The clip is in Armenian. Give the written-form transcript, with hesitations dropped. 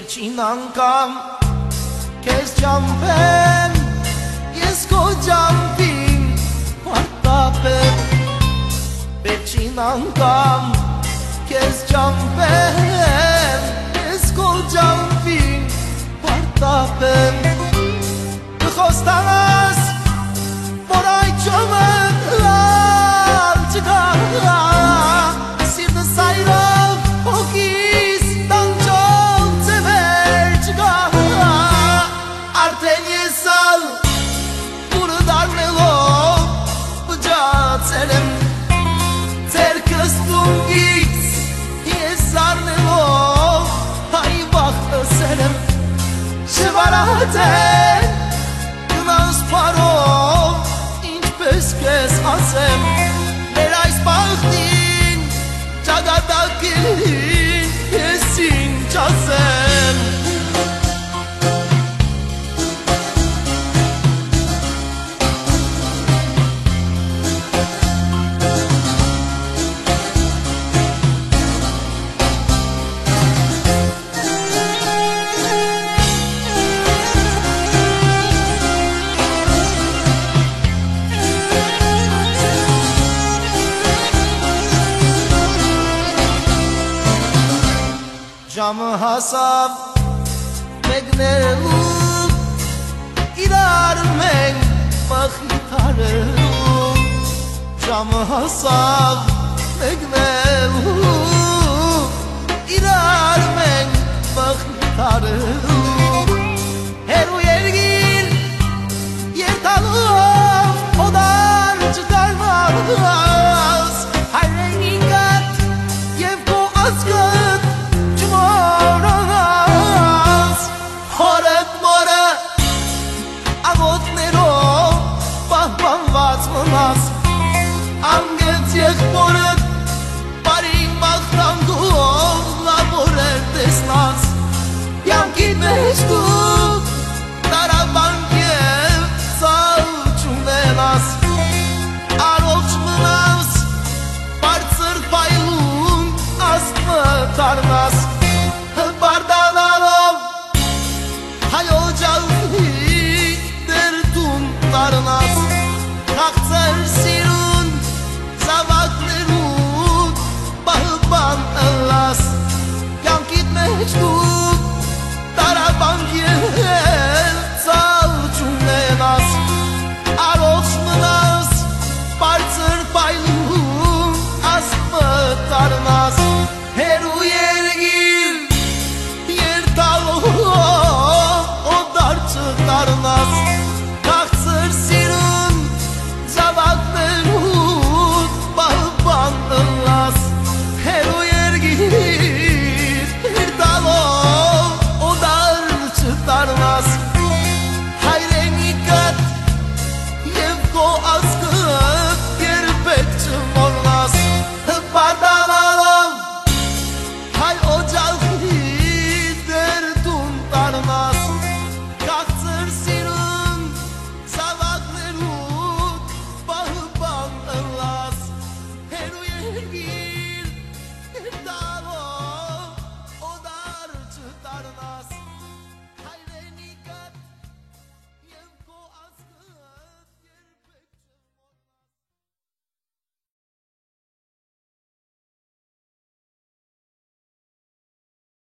Վերջին անգամ քեզ ճամփեմ, ես քո ճամփին պարտապեմ։ Վերջին անգամ քեզ ճամփեմ, ես քո ճամփին պարտապեմ։ Խոստանաս, որ այդ ճամփը լավ չկա, սիրտս այրով հոգիս տանջող ձևեր չկա, արդեն ես ալ ուրը դարնելով բջացել եմ, ձերքս տունգից ես արնելով հայ վախտսել եմ, շվարատել գնաս պարով, ինչպես կես ասեմ, մեր այս բախտին ճագատակին ես ինչ ասեմ։ Ժամը հասավ մեկնելու, իրար մենք մխիթարելու, ժամը հասավ մեկնելու, իրար մենք մխիթարելու,